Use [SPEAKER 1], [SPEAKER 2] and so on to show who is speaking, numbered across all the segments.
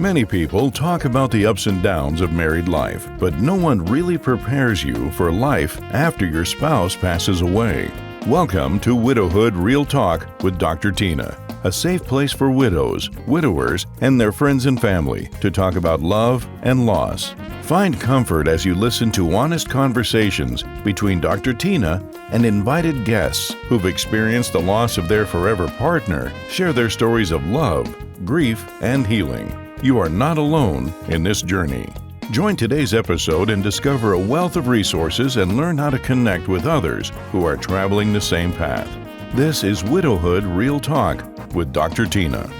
[SPEAKER 1] Many people talk about the ups and downs of married life, but no one really prepares you for life after your spouse passes away. Welcome to Widowhood Real Talk with Dr. Tina, a safe place for widows, widowers, and their friends and family to talk about love and loss. Find comfort as you listen to honest conversations between Dr. Tina and invited guests who've experienced the loss of their forever partner, share their stories of love, grief, and healing. You are not alone in this journey. Join today's episode and discover a wealth of resources and learn how to connect with others who are traveling the same path. This is Widowhood Real Talk with Dr. Tina.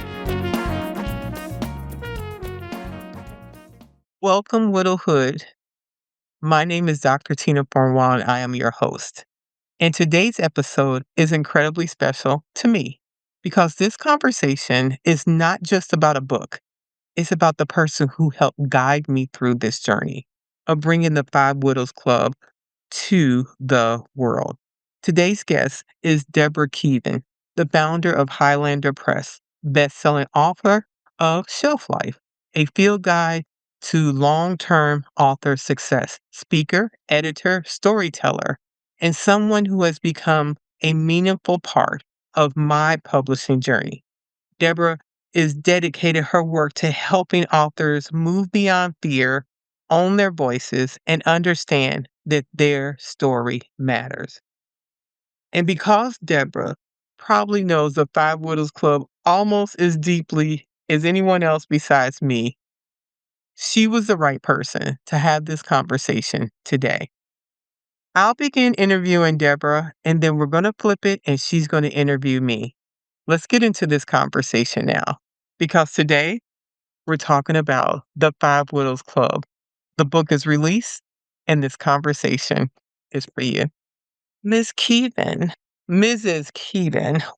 [SPEAKER 2] Welcome, Widowhood. My name is Dr. Tina Fornwald, and I am your host. And today's episode is incredibly special to me because this conversation is not just about a book. It's about the person who helped guide me through this journey of bringing the Five Widows Club to the world. Today's guest is Deborah Keevan, the founder of Highlander Press, best-selling author of Shelf Life, a field guide to long-term author success, speaker, editor, storyteller, and someone who has become a meaningful part of my publishing journey. Deborah is dedicated her work to helping authors move beyond fear, own their voices, and understand that their story matters. And because Deborah probably knows the Five Widows Club almost as deeply as anyone else besides me, she was the right person to have this conversation today. I'll begin interviewing Deborah, and then we're going to flip it, and she's going to interview me. Let's get into this conversation now, because today we're talking about the Five Widows Club. The book is released, and this conversation is for you. Mrs. Keevan,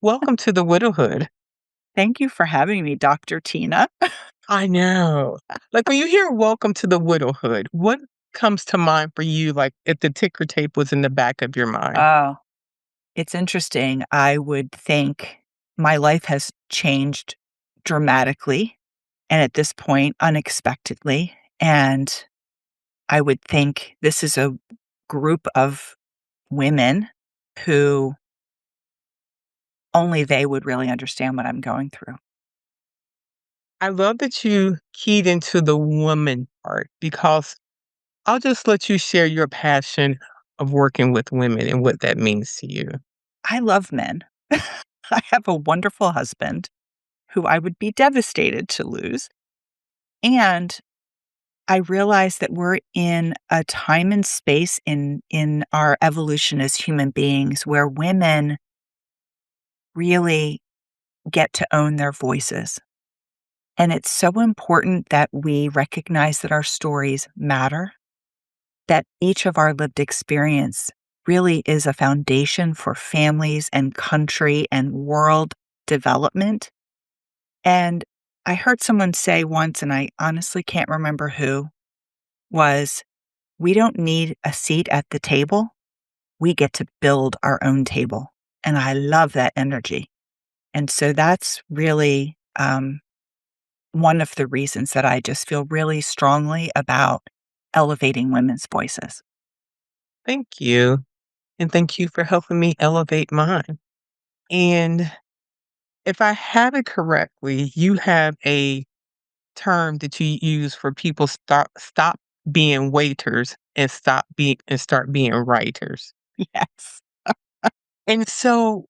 [SPEAKER 2] welcome to the Widowhood.
[SPEAKER 3] Thank you for having me, Dr. Tina.
[SPEAKER 2] I know. Like when you hear welcome to the Widowhood, what comes to mind for you, like if the ticker tape was in the back of your mind?
[SPEAKER 3] Oh, it's interesting. I would think my life has changed dramatically, and at this point, unexpectedly. And I would think this is a group of women who only they would really understand what I'm going through.
[SPEAKER 2] I love that you keyed into the woman part because I'll just let you share your passion of working with women and what that means to you.
[SPEAKER 3] I love men. I have a wonderful husband who I would be devastated to lose. And I realize that we're in a time and space in our evolution as human beings where women really get to own their voices. And it's so important that we recognize that our stories matter, that each of our lived experience really is a foundation for families and country and world development. And I heard someone say once, and I honestly can't remember who, was we don't need a seat at the table. We get to build our own table. And I love that energy. And so that's really one of the reasons that I just feel really strongly about elevating women's voices.
[SPEAKER 2] Thank you. And thank you for helping me elevate mine. And if I have it correctly, you have a term that you use for people stop being waiters and start being writers.
[SPEAKER 3] Yes.
[SPEAKER 2] And so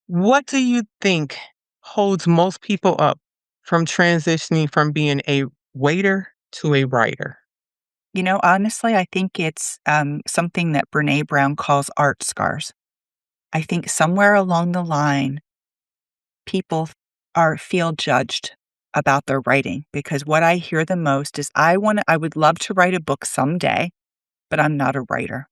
[SPEAKER 2] what do you think holds most people up from transitioning from being a waiter to a writer?
[SPEAKER 3] You know, honestly, I think it's something that Brene Brown calls art scars. I think somewhere along the line, people feel judged about their writing because what I hear the most is I would love to write a book someday, but I'm not a writer.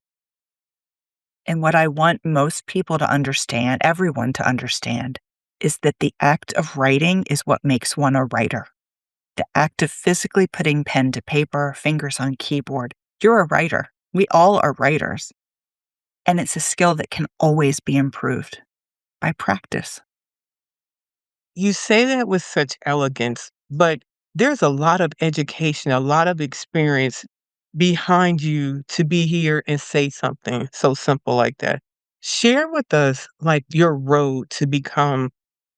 [SPEAKER 3] And what I want most people to understand, everyone to understand, is that the act of writing is what makes one a writer. The act of physically putting pen to paper, fingers on keyboard, you're a writer. We all are writers. And it's a skill that can always be improved by practice.
[SPEAKER 2] You say that with such elegance, but there's a lot of education, a lot of experience behind you to be here and say something so simple like that. Share with us, like, your road to become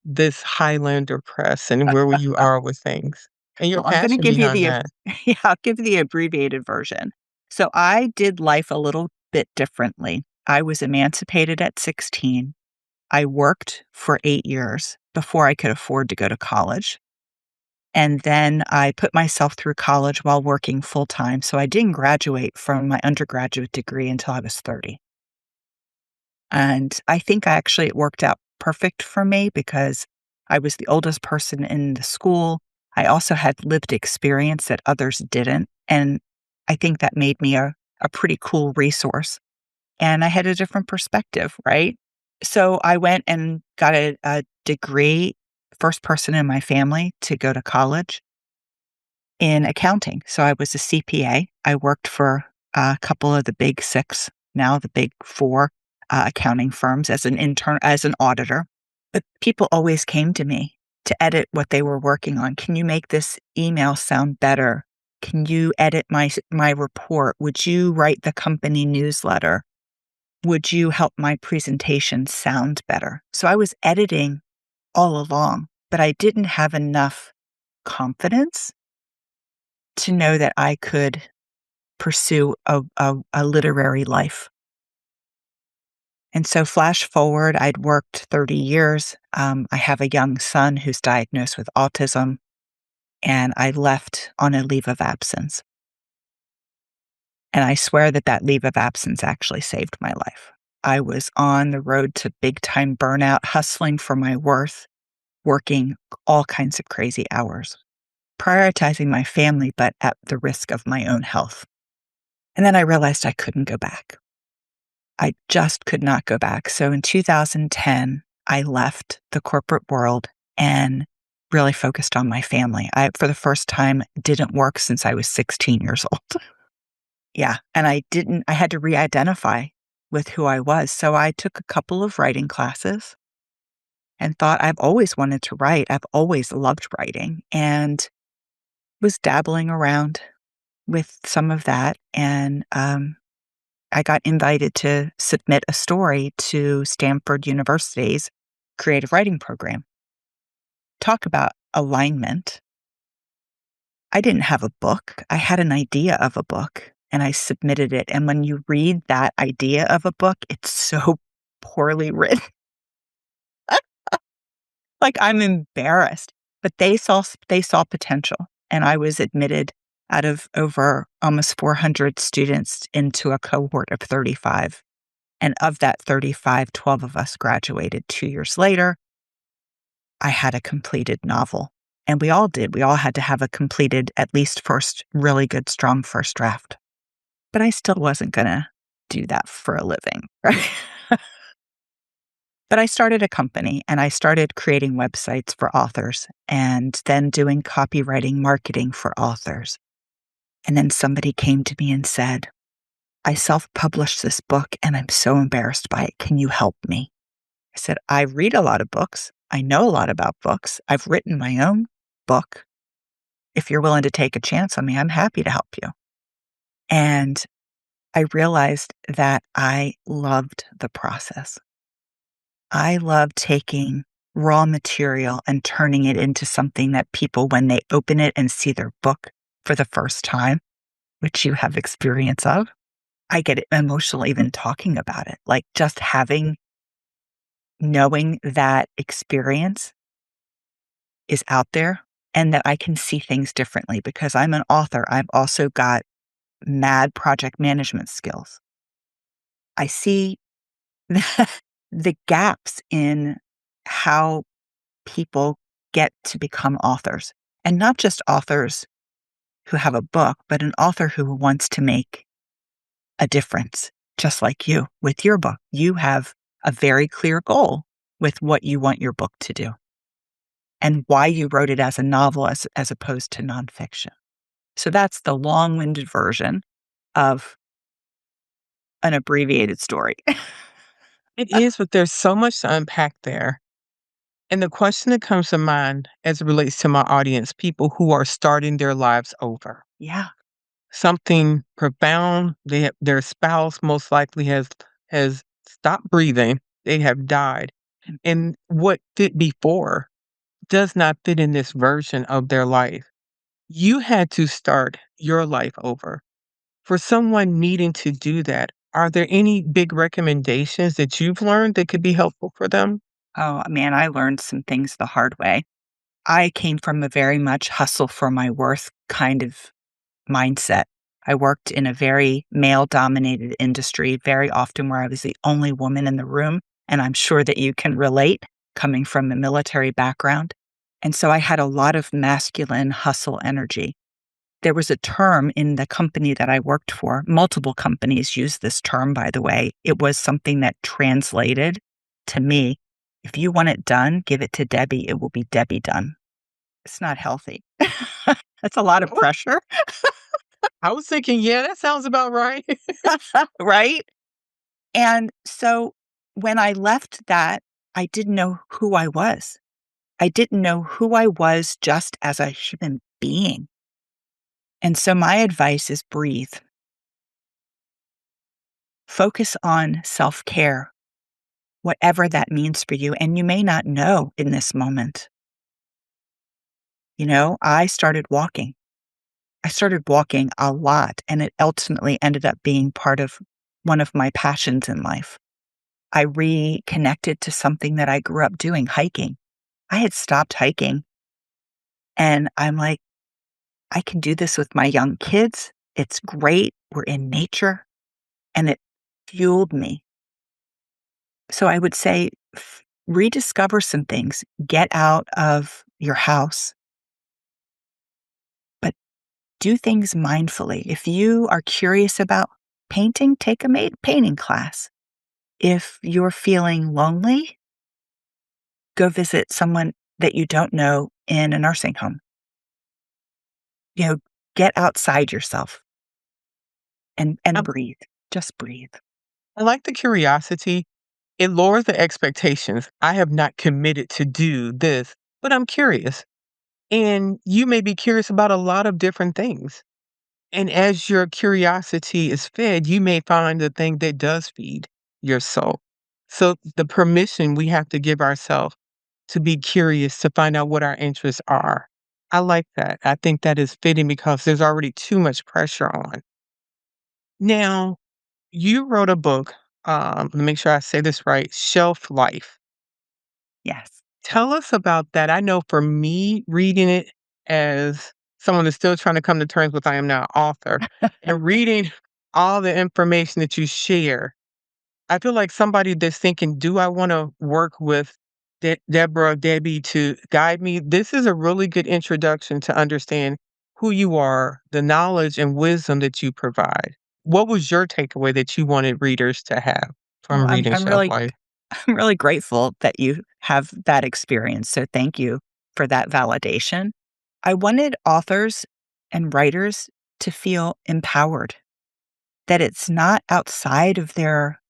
[SPEAKER 2] this Highlander press and where you are with things and your
[SPEAKER 3] Well, I'm gonna
[SPEAKER 2] passion
[SPEAKER 3] give you
[SPEAKER 2] behind
[SPEAKER 3] the
[SPEAKER 2] that.
[SPEAKER 3] yeah, I'll give you the abbreviated version. So I did life a little bit differently. I was emancipated at 16. I worked for 8 years before I could afford to go to college. And then I put myself through college while working full time. So I didn't graduate from my undergraduate degree until I was 30. And I think actually it worked out perfect for me because I was the oldest person in the school. I also had lived experience that others didn't. And I think that made me a pretty cool resource. And I had a different perspective, right? So I went and got a degree, first person in my family to go to college in accounting. So I was a CPA. I worked for a couple of the big six, now the big four accounting firms as an intern, as an auditor. But people always came to me to edit what they were working on. Can you make this email sound better? Can you edit my report? Would you write the company newsletter? Would you help my presentation sound better? So I was editing all along, but I didn't have enough confidence to know that I could pursue a literary life. And so, flash forward, I'd worked 30 years. I have a young son who's diagnosed with autism, and I left on a leave of absence. And I swear that that leave of absence actually saved my life. I was on the road to big time burnout, hustling for my worth, working all kinds of crazy hours, prioritizing my family, but at the risk of my own health. And then I realized I couldn't go back. I just could not go back. So in 2010, I left the corporate world and really focused on my family. I, for the first time, didn't work since I was 16 years old. Yeah. And I had to re identify with who I was. So I took a couple of writing classes and thought I've always wanted to write. I've always loved writing and was dabbling around with some of that. And I got invited to submit a story to Stanford University's creative writing program. Talk about alignment. I didn't have a book. I had an idea of a book and I submitted it. And when you read that idea of a book, it's so poorly written. Like I'm embarrassed, but they saw potential and I was admitted out of over almost 400 students into a cohort of 35. And of that 35, 12 of us graduated 2 years later. I had a completed novel. And we all did. We all had to have a completed, at least first, really good, strong first draft. But I still wasn't going to do that for a living, right? But I started a company and I started creating websites for authors and then doing copywriting marketing for authors. And then somebody came to me and said, I self published this book and I'm so embarrassed by it. Can you help me? I said, I read a lot of books. I know a lot about books. I've written my own book. If you're willing to take a chance on me, I'm happy to help you. And I realized that I loved the process. I love taking raw material and turning it into something that people, when they open it and see their book for the first time, which you have experience of, I get emotional even talking about it. Like just knowing that experience is out there and that I can see things differently because I'm an author. I've also got mad project management skills. I see the gaps in how people get to become authors, and not just authors who have a book, but an author who wants to make a difference, just like you with your book. You have a very clear goal with what you want your book to do and why you wrote it as a novel as opposed to nonfiction. So that's the long-winded version of an abbreviated story.
[SPEAKER 2] It is, but there's so much to unpack there. And the question that comes to mind as it relates to my audience, people who are starting their lives over.
[SPEAKER 3] Yeah.
[SPEAKER 2] Something profound, their spouse most likely has stopped breathing, they have died,
[SPEAKER 3] Mm.
[SPEAKER 2] and what fit before does not fit in this version of their life. You had to start your life over. For someone needing to do that, are there any big recommendations that you've learned that could be helpful for them?
[SPEAKER 3] Oh, man, I learned some things the hard way. I came from a very much hustle for my worth kind of mindset. I worked in a very male dominated industry, very often where I was the only woman in the room. And I'm sure that you can relate coming from a military background. And so I had a lot of masculine hustle energy. There was a term in the company that I worked for. Multiple companies use this term, by the way. It was something that translated to me, if you want it done, give it to Debbie. It will be Debbie done. It's not healthy. That's a lot of pressure,
[SPEAKER 2] I was thinking, yeah, that sounds about right.
[SPEAKER 3] right? And so when I left that, I didn't know who I was. I didn't know who I was just as a human being. And so my advice is breathe. Focus on self care, whatever that means for you. And you may not know in this moment. I started walking. I started walking a lot, and it ultimately ended up being part of one of my passions in life. I reconnected to something that I grew up doing, hiking. I had stopped hiking, and I'm like, I can do this with my young kids. It's great. We're in nature, and it fueled me. So I would say rediscover some things, get out of your house, but do things mindfully. If you are curious about painting, take a painting class. If you're feeling lonely, go visit someone that you don't know in a nursing home. You know, get outside yourself and
[SPEAKER 2] Um,
[SPEAKER 3] breathe. Just breathe.
[SPEAKER 2] I like the curiosity. It lowers the expectations. I have not committed to do this, but I'm curious. And you may be curious about a lot of different things. And as your curiosity is fed, you may find the thing that does feed your soul. So the permission we have to give ourselves to be curious, to find out what our interests are. I like that. I think that is fitting because there's already too much pressure on. Now, you wrote a book, let me make sure I say this right, Shelf Life.
[SPEAKER 3] Yes.
[SPEAKER 2] Tell us about that. I know for me, reading it as someone that's still trying to come to terms with I am now an author, and reading all the information that you share, I feel like somebody that's thinking, "Do I wanna work with Deborah, Debbie to guide me?" This is a really good introduction to understand who you are, the knowledge and wisdom that you provide. What was your takeaway that you wanted readers to have
[SPEAKER 3] Well,
[SPEAKER 2] from
[SPEAKER 3] I'm
[SPEAKER 2] reading
[SPEAKER 3] I'm
[SPEAKER 2] Shelf
[SPEAKER 3] really
[SPEAKER 2] Life?
[SPEAKER 3] I'm really grateful that you have that experience. So thank you for that validation. I wanted authors and writers to feel empowered, that it's not outside of their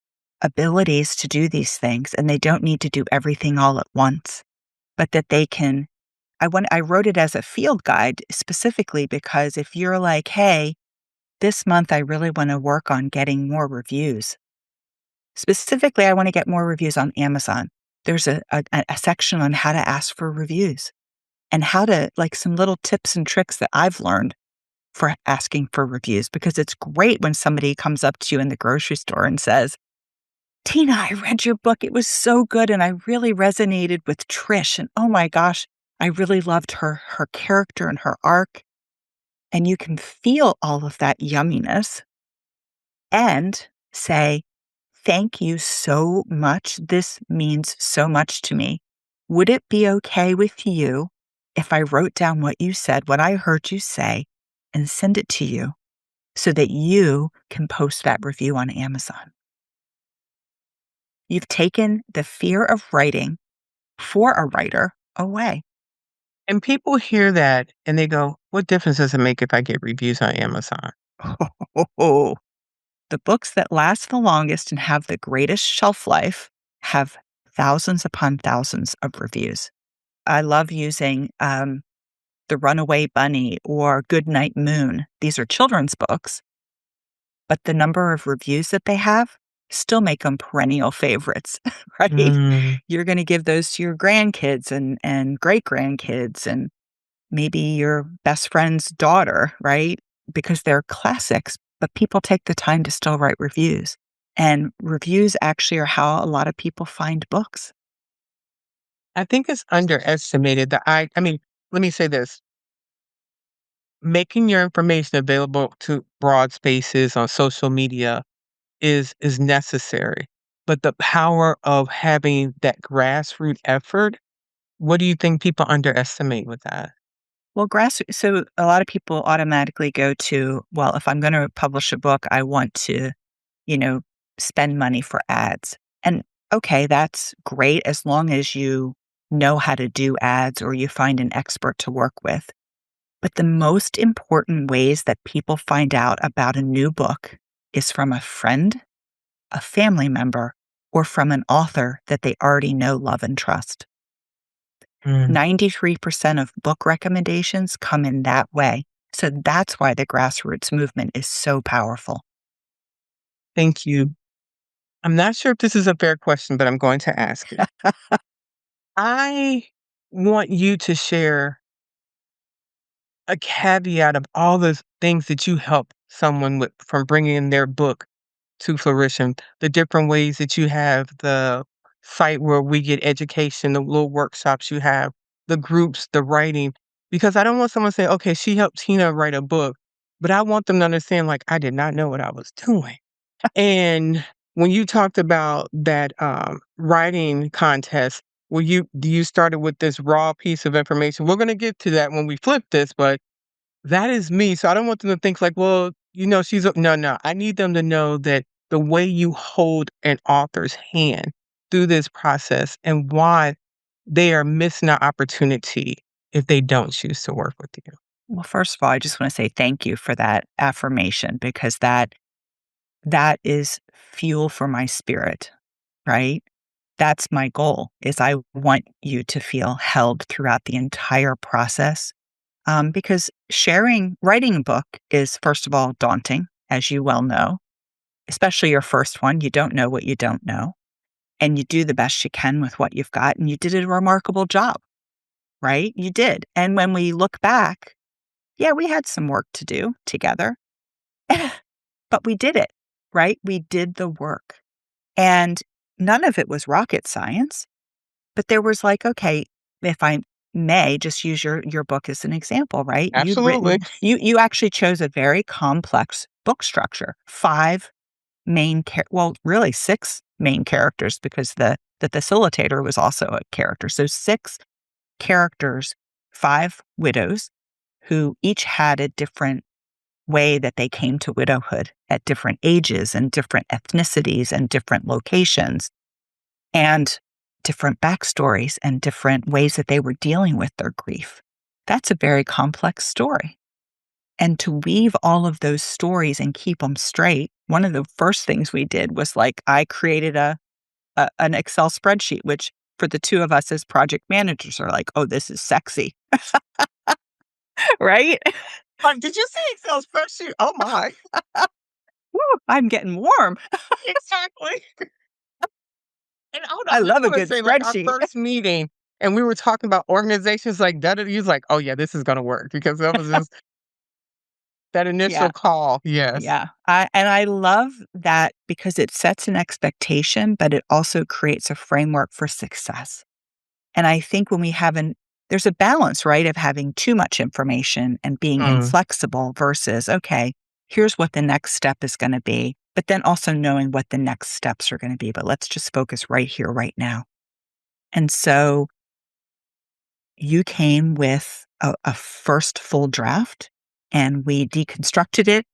[SPEAKER 3] abilities to do these things and they don't need to do everything all at once, but that they can. I wrote it as a field guide specifically because if you're like, "Hey, this month I really want to work on getting more reviews." Specifically, I want to get more reviews on Amazon. There's a section on how to ask for reviews and how to, like, some little tips and tricks that I've learned for asking for reviews, because it's great when somebody comes up to you in the grocery store and says, "Tina, I read your book. It was so good. And I really resonated with Trish. And oh my gosh, I really loved her character and her arc." And you can feel all of that yumminess and say, "Thank you so much. This means so much to me. Would it be okay with you if I wrote down what you said, what I heard you say, and send it to you so that you can post that review on Amazon?" You've taken the fear of writing for a writer away.
[SPEAKER 2] And people hear that and they go, "What difference does it make if I get reviews on Amazon?"
[SPEAKER 3] The books that last the longest and have the greatest shelf life have thousands upon thousands of reviews. I love using The Runaway Bunny or Goodnight Moon. These are children's books, but the number of reviews that they have still make them perennial favorites, right?
[SPEAKER 2] Mm.
[SPEAKER 3] You're going to give those to your grandkids and great-grandkids and maybe your best friend's daughter, right? Because they're classics, but people take the time to still write reviews. And reviews actually are how a lot of people find books.
[SPEAKER 2] I think it's underestimated that I mean, let me say this. Making your information available to broad spaces on social media is necessary. But the power of having that grassroots effort, what do you think people underestimate with that?
[SPEAKER 3] Well, so a lot of people automatically go to, well, if I'm going to publish a book, I want to, you know, spend money for ads. And okay, that's great as long as you know how to do ads or you find an expert to work with. But the most important ways that people find out about a new book is from a friend, a family member, or from an author that they already know, love, and trust.
[SPEAKER 2] Mm,
[SPEAKER 3] 93% of book recommendations come in that way. So that's why the grassroots movement is so powerful.
[SPEAKER 2] thank you. I'm not sure if this is a fair question, but I'm going to ask it. I want you to share a caveat of all the things that you help someone with from bringing their book to fruition, the different ways that you have the site where we get education, the little workshops you have, the groups, the writing, because I don't want someone to say, okay, she helped Tina write a book, but I want them to understand, like, I did not know what I was doing. And when you talked about that writing contest, where you started with this raw piece of information, we're going to get to that when we flip this, but that is me. So I don't want them to think like, well, no, no. I need them to know that the way you hold an author's hand through this process and why they are missing an opportunity if they don't choose to work with you.
[SPEAKER 3] Well, first of all, I just want to say thank you for that affirmation because that is fuel for my spirit, right? That's my goal is I want you to feel held throughout the entire process. Because writing a book is, first of all, daunting, as you well know, especially your first one. You don't know what you don't know, and you do the best you can with what you've got. And you did a remarkable job, right? You did. And when we look back, yeah, we had some work to do together, but we did it, right? We did the work. And none of it was rocket science, but there was like, okay, if I may just use your book as an example, right?
[SPEAKER 2] Absolutely.
[SPEAKER 3] You actually chose a very complex book structure. Five well, really six main characters because the facilitator was also a character. So six characters, five widows who each had a different way that they came to widowhood at different ages and different ethnicities and different locations and different backstories and different ways that they were dealing with their grief. That's a very complex story. And to weave all of those stories and keep them straight, one of the first things we did was like I created an Excel spreadsheet, which for the two of us as project managers are like, oh, this is sexy, right?
[SPEAKER 2] Like, did you say Excel spreadsheet? Oh my.
[SPEAKER 3] Woo, I'm getting warm.
[SPEAKER 2] Exactly. And hold on,
[SPEAKER 3] I
[SPEAKER 2] I just
[SPEAKER 3] love a
[SPEAKER 2] want to
[SPEAKER 3] good
[SPEAKER 2] say, like, our
[SPEAKER 3] spreadsheet.
[SPEAKER 2] first meeting, and we were talking about organizations like that. He was like, "Oh yeah, this is gonna work," because that was just that
[SPEAKER 3] Yeah.
[SPEAKER 2] initial call. Yes.
[SPEAKER 3] Yeah. I love that because it sets an expectation, but it also creates a framework for success. And I think when there's a balance, right, of having too much information and being
[SPEAKER 2] Mm.
[SPEAKER 3] inflexible versus, okay, here's what the next step is going to be, but then also knowing what the next steps are going to be. But let's just focus right here, right now. And so you came with a first full draft and we deconstructed it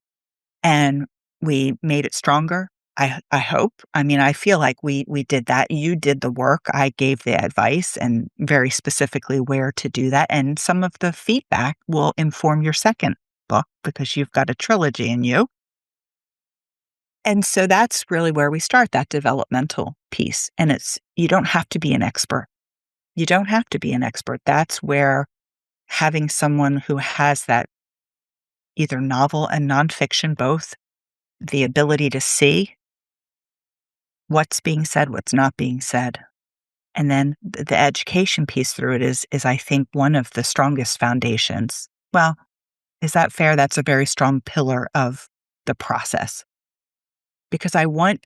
[SPEAKER 3] and we made it stronger. I hope. I mean, I feel like we did that. You did the work. I gave the advice and very specifically where to do that. And some of the feedback will inform your second book because you've got a trilogy in you. And so that's really where we start, that developmental piece. And you don't have to be an expert. You don't have to be an expert. That's where having someone who has that either novel and nonfiction, both, the ability to see what's being said, what's not being said. And then the education piece through it is I think one of the strongest foundations. Well, is that fair? That's a very strong pillar of the process. Because I want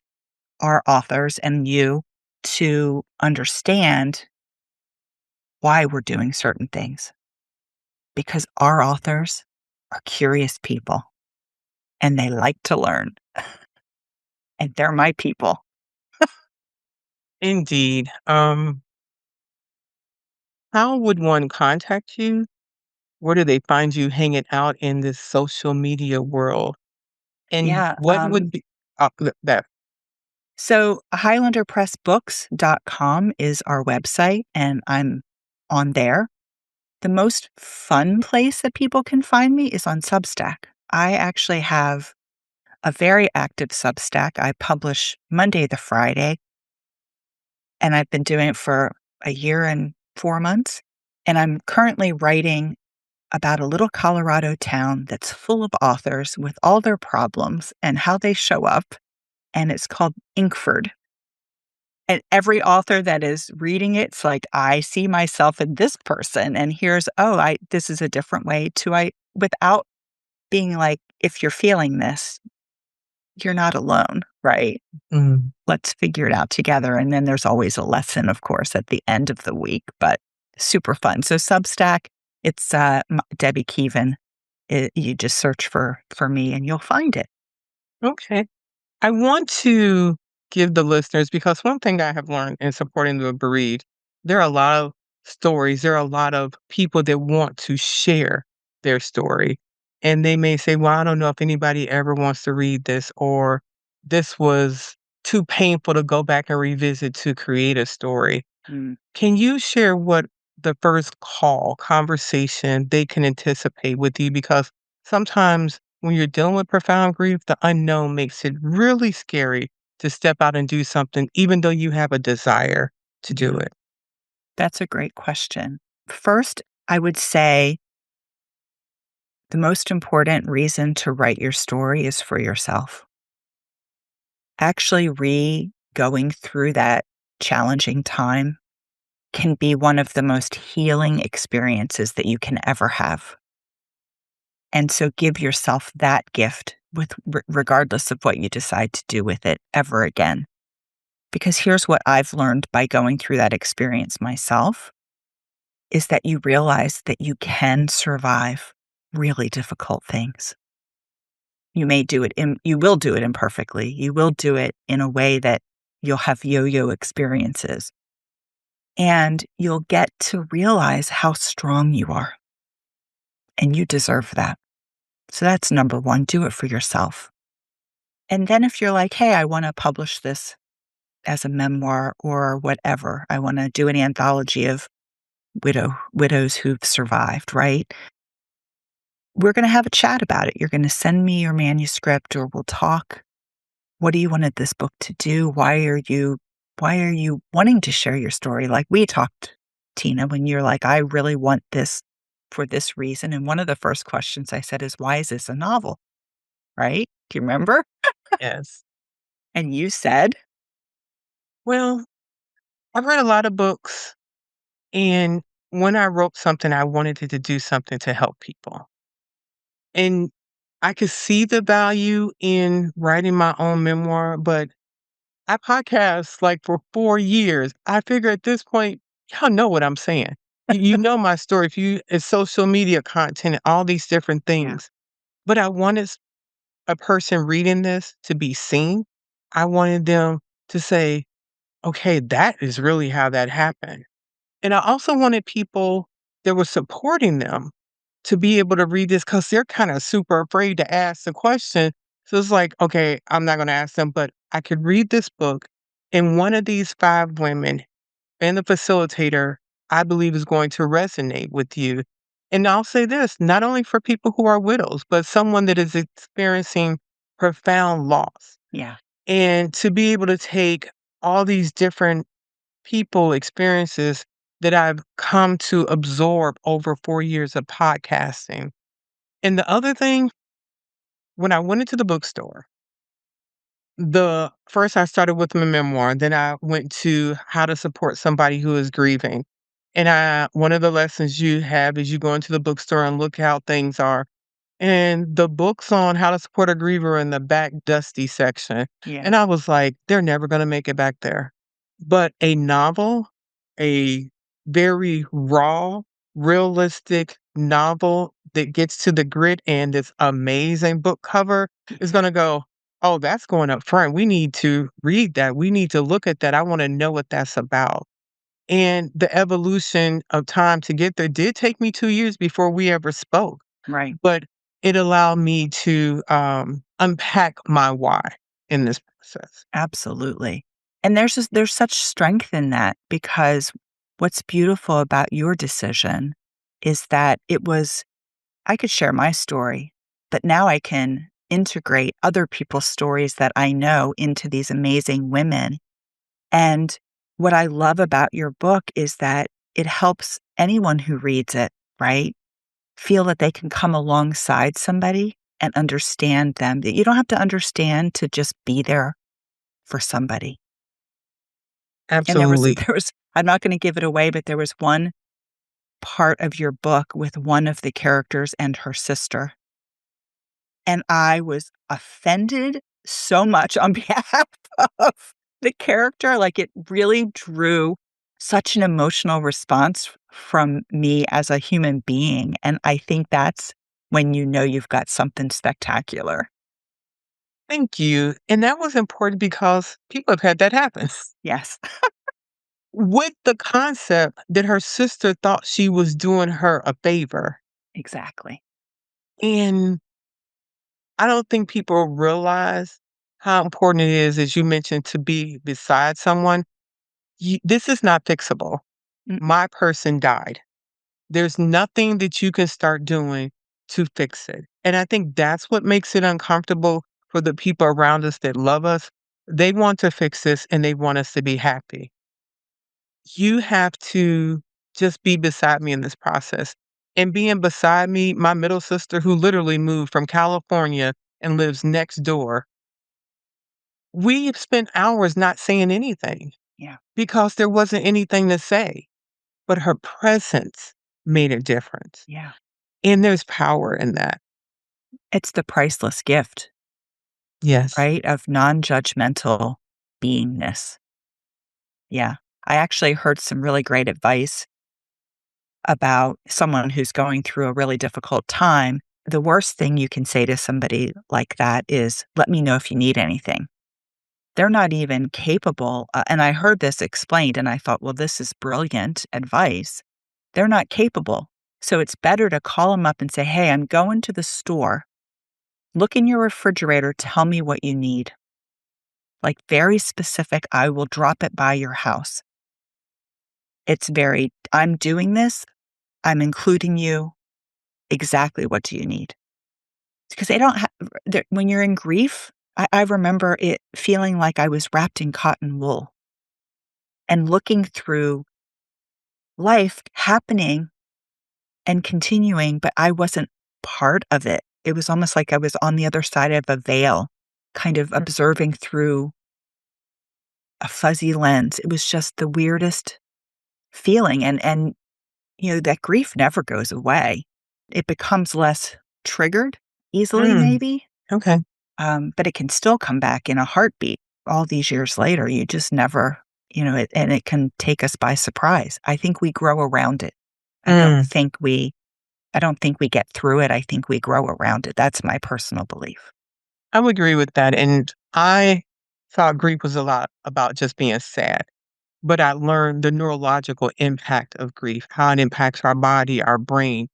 [SPEAKER 3] our authors and you to understand why we're doing certain things. Because our authors are curious people and they like to learn. And they're my people.
[SPEAKER 2] Indeed. How would one contact you? Where do they find you hanging out in this social media world? And
[SPEAKER 3] Yeah.
[SPEAKER 2] what would be that?
[SPEAKER 3] So highlanderpressbooks.com is our website, and I'm on there. The most fun place that people can find me is on Substack. I actually have a very active Substack. I publish Monday to Friday, and I've been doing it for a year and 4 months. And I'm currently writing about a little Colorado town that's full of authors with all their problems and how they show up. And it's called Inkford. And every author that is reading it's like, I see myself in this person. And here's, this is a different way without being like, if you're feeling this, you're not alone, right?
[SPEAKER 2] Mm.
[SPEAKER 3] Let's figure it out together. And then there's always a lesson, of course, at the end of the week, but super fun. So Substack, it's Debbie Keevan. You just search for me and you'll find it.
[SPEAKER 2] Okay. I want to give the listeners, because one thing I have learned in supporting the bereaved, there are a lot of stories, there are a lot of people that want to share their story. And they may say, well, I don't know if anybody ever wants to read this, or this was too painful to go back and revisit to create a story.
[SPEAKER 3] Mm.
[SPEAKER 2] Can you share what the first conversation they can anticipate with you? Because sometimes when you're dealing with profound grief, the unknown makes it really scary to step out and do something, even though you have a desire to do
[SPEAKER 3] Yeah.
[SPEAKER 2] it.
[SPEAKER 3] That's a great question. First, I would say the most important reason to write your story is for yourself. Actually, going through that challenging time can be one of the most healing experiences that you can ever have. And so give yourself that gift regardless of what you decide to do with it ever again. Because here's what I've learned by going through that experience myself is that you realize that you can survive really difficult things. You will do it imperfectly. You will do it in a way that you'll have yo-yo experiences. And you'll get to realize how strong you are. And you deserve that. So that's number one, do it for yourself. And then if you're like, hey, I want to publish this as a memoir or whatever, I want to do an anthology of widows who've survived, right? We're going to have a chat about it. You're going to send me your manuscript or we'll talk. What do you wanted this book to do? Why are you wanting to share your story? Like we talked, Tina, when you're like, I really want this for this reason. And one of the first questions I said is, why is this a novel? Right? Do you remember?
[SPEAKER 2] Yes.
[SPEAKER 3] And you said,
[SPEAKER 2] Well, I've read a lot of books, and when I wrote something, I wanted it to do something to help people. And I could see the value in writing my own memoir, but I podcast like for 4 years. I figure at this point, y'all know what I'm saying. You know my story. It's social media content and all these different
[SPEAKER 3] yeah,
[SPEAKER 2] things. But I wanted a person reading this to be seen. I wanted them to say, okay, that is really how that happened. And I also wanted people that were supporting them to be able to read this because they're kind of super afraid to ask the question. So it's like, okay, I'm not going to ask them, but I could read this book, and one of these 5 women and the facilitator, I believe, is going to resonate with you. And I'll say this, not only for people who are widows, but someone that is experiencing profound loss.
[SPEAKER 3] Yeah.
[SPEAKER 2] And to be able to take all these different people experiences that I've come to absorb over 4 years of podcasting. And the other thing, when I went into the bookstore, the first I started with my memoir, then I went to how to support somebody who is grieving. And one of the lessons you have is you go into the bookstore and look how things are. And the books on how to support a griever in the back dusty section.
[SPEAKER 3] Yeah.
[SPEAKER 2] And I was like, they're never gonna make it back there. But a novel, a very raw, realistic novel that gets to the grit and this amazing book cover is gonna go, "Oh, that's going up front. We need to read that. We need to look at that. I wanna know what that's about." And the evolution of time to get there did take me 2 years before we ever spoke,
[SPEAKER 3] Right.
[SPEAKER 2] but it allowed me to, unpack my why in this process.
[SPEAKER 3] Absolutely. And there's such strength in that because what's beautiful about your decision is that it was I could share my story, but now I can integrate other people's stories that I know into these amazing women. And what I love about your book is that it helps anyone who reads it, right, feel that they can come alongside somebody and understand them. That you don't have to understand to just be there for somebody. And there was
[SPEAKER 2] Absolutely.
[SPEAKER 3] there was I'm not gonna give it away, but there was one part of your book with one of the characters and her sister, and I was offended so much on behalf of the character, like, it really drew such an emotional response from me as a human being, and I think that's when you know you've got something spectacular.
[SPEAKER 2] Thank you, and that was important because people have had that happen.
[SPEAKER 3] Yes,
[SPEAKER 2] With the concept that her sister thought she was doing her a favor,
[SPEAKER 3] exactly.
[SPEAKER 2] and I don't think people realize how important it is, as you mentioned, to be beside someone. This is not fixable.
[SPEAKER 3] Mm-mm.
[SPEAKER 2] My person died. There's nothing that you can start doing to fix it. And I think that's what makes it uncomfortable for the people around us that love us. They want to fix this and they want us to be happy. You have to just be beside me in this process. And being beside me, my middle sister, who literally moved from California and lives next door, we've spent hours not saying anything
[SPEAKER 3] Yeah,
[SPEAKER 2] because there wasn't anything to say. But her presence made a difference.
[SPEAKER 3] yeah.
[SPEAKER 2] And there's power in that.
[SPEAKER 3] It's the priceless gift,
[SPEAKER 2] Yes.
[SPEAKER 3] right, of non-judgmental beingness. Yeah. I actually heard some really great advice about someone who's going through a really difficult time. The worst thing you can say to somebody like that is, "Let me know if you need anything." They're not even capable, and I heard this explained, and I thought, "Well, this is brilliant advice." They're not capable. So it's better to call them up and say, "Hey, I'm going to the store. Look in your refrigerator, tell me what you need." Like, very specific, I will drop it by your house. It's very, "I'm doing this, I'm including you, exactly what do you need?" Because they don't have, when you're in grief, I remember it feeling like I was wrapped in cotton wool and looking through life happening and continuing, but I wasn't part of it. It was almost like I was on the other side of a veil, kind of
[SPEAKER 2] Mm,
[SPEAKER 3] observing through a fuzzy lens. It was just the weirdest feeling, and that grief never goes away. It becomes less triggered easily
[SPEAKER 2] mm,
[SPEAKER 3] maybe,
[SPEAKER 2] okay.
[SPEAKER 3] but it can still come back in a heartbeat all these years later. You just never, and it can take us by surprise. I think we grow around it. I don't
[SPEAKER 2] Mm,
[SPEAKER 3] think we I don't think we get through it. I think we grow around it. That's my personal belief.
[SPEAKER 2] I would agree with that. And I thought grief was a lot about just being sad. But I learned the neurological impact of grief, how it impacts our body, our brain,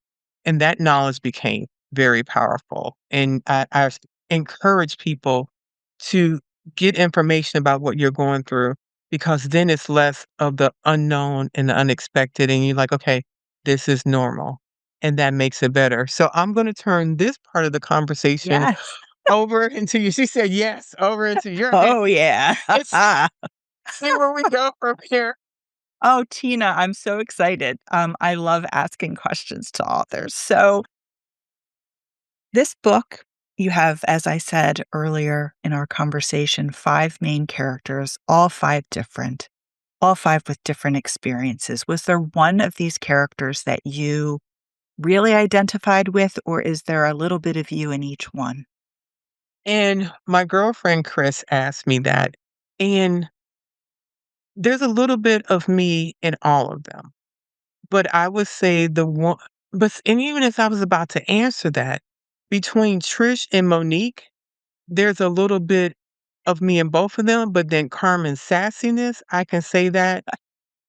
[SPEAKER 2] and that knowledge became very powerful. And I encourage people to get information about what you're going through because then it's less of the unknown and the unexpected, and you're like, okay, this is normal, and that makes it better. So I'm going to turn this part of the conversation
[SPEAKER 3] Yes.
[SPEAKER 2] over into you. She said, yes, over into your hand.
[SPEAKER 3] Oh, yeah.
[SPEAKER 2] It's see where we go from here.
[SPEAKER 3] Oh, Tina, I'm so excited. I love asking questions to authors. So, this book, you have, as I said earlier in our conversation, 5 main characters, all 5 different, all 5 with different experiences. Was there one of these characters that you really identified with, or is there a little bit of you in each one?
[SPEAKER 2] And my girlfriend Chris asked me that. And there's a little bit of me in all of them. But I would say the one, and even as I was about to answer that, between Trish and Monique, there's a little bit of me in both of them, but then Carmen's sassiness, I can say that.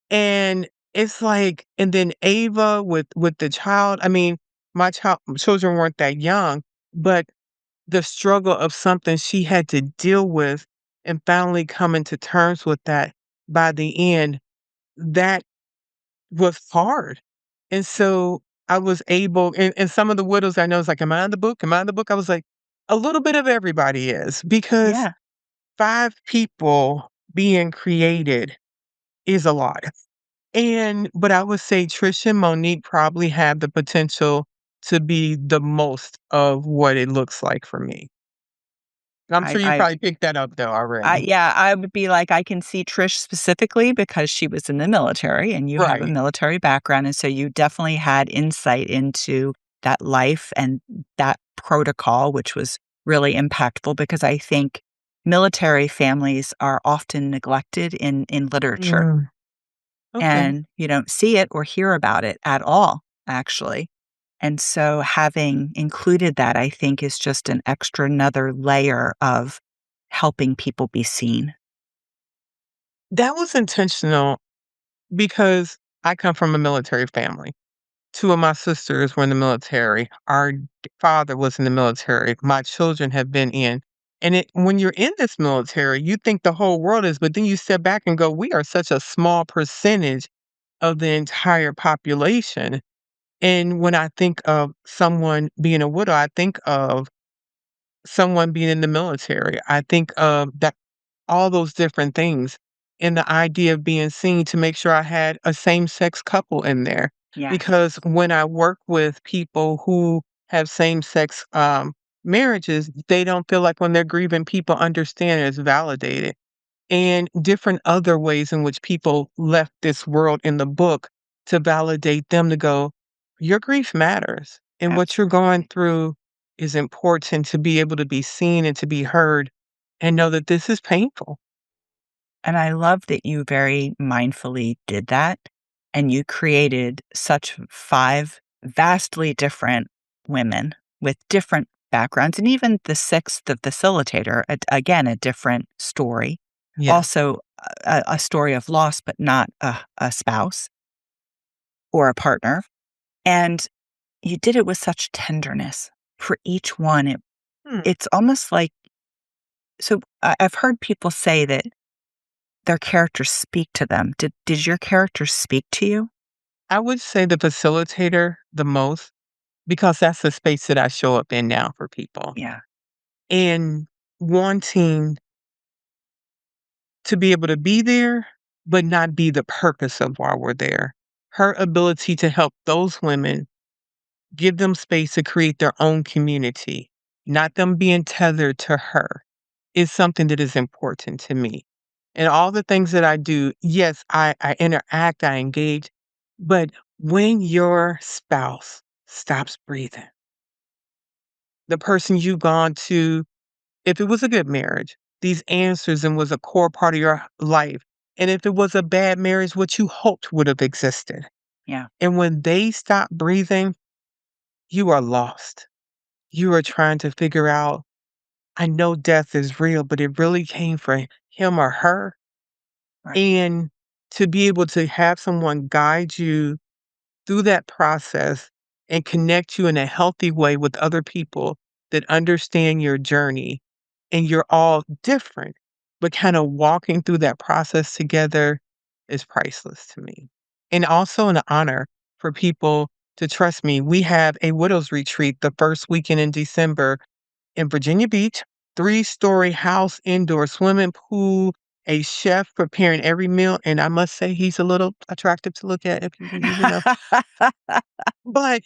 [SPEAKER 2] And it's like, and then Ava with the child. I mean, children weren't that young, but the struggle of something she had to deal with and finally coming to terms with that by the end, that was hard. And so I was able, and some of the widows I know is like, am I in the book? Am I in the book? I was like, a little bit of everybody is because
[SPEAKER 3] Yeah.
[SPEAKER 2] 5 people being created is a lot. But I would say Trisha and Monique probably have the potential to be the most of what it looks like for me. I'm
[SPEAKER 3] I
[SPEAKER 2] sure you
[SPEAKER 3] I
[SPEAKER 2] probably picked that up though already.
[SPEAKER 3] yeah, I would be like, I can see Trish specifically because she was in the military and you have a
[SPEAKER 2] Right.
[SPEAKER 3] military background, and so you definitely had insight into that life and that protocol, which was really impactful because I think military families are often neglected in literature,
[SPEAKER 2] Mm, okay.
[SPEAKER 3] and you don't see it or hear about it at all, actually. And so having included that, I think, is just an extra another layer of helping people be seen.
[SPEAKER 2] That was intentional because I come from a military family. 2 of my sisters were in the military. Our father was in the military. My children have been in. And when you're in this military, you think the whole world is, but then you step back and go, we are such a small percentage of the entire population. And when I think of someone being a widow, I think of someone being in the military. I think of that all those different things, and the idea of being seen to make sure I had a same-sex couple in there.
[SPEAKER 3] Yes.
[SPEAKER 2] Because when I work with people who have same-sex, marriages, they don't feel like when they're grieving, people understand it's validated. And different other ways in which people left this world in the book to validate them to go, "Your grief matters, and what you're going
[SPEAKER 3] Absolutely.
[SPEAKER 2] through is important to be able to be seen and to be heard and know that this is painful."
[SPEAKER 3] And I love that you very mindfully did that, and you created such 5 vastly different women with different backgrounds, and even the 6th, the facilitator, again, a different story.
[SPEAKER 2] Yeah.
[SPEAKER 3] Also, a story of loss, but not a spouse or a partner. And you did it with such tenderness for each one.
[SPEAKER 2] Hmm.
[SPEAKER 3] It's almost like, so I've heard people say that their characters speak to them. Did your characters speak to you?
[SPEAKER 2] I would say the facilitator the most because that's the space that I show up in now for people.
[SPEAKER 3] Yeah.
[SPEAKER 2] And wanting to be able to be there, but not be the purpose of why we're there. Her ability to help those women, give them space to create their own community, not them being tethered to her, is something that is important to me. And all the things that I do, yes, I interact, I engage, but when your spouse stops breathing, the person you've gone to, if it was a good marriage, these answers and was a core part of your life. And if it was a bad marriage, what you hoped would have existed.
[SPEAKER 3] Yeah.
[SPEAKER 2] And when they stop breathing, you are lost. You are trying to figure out, I know death is real, but it really came for him or her.
[SPEAKER 3] Right.
[SPEAKER 2] And to be able to have someone guide you through that process and connect you in a healthy way with other people that understand your journey and you're all different, but kind of walking through that process together is priceless to me. And also an honor for people to trust me. We have a widows retreat the first weekend in December in Virginia Beach, three-story house, indoor swimming pool, a chef preparing every meal, and I must say he's a little attractive to look at if you believe in a but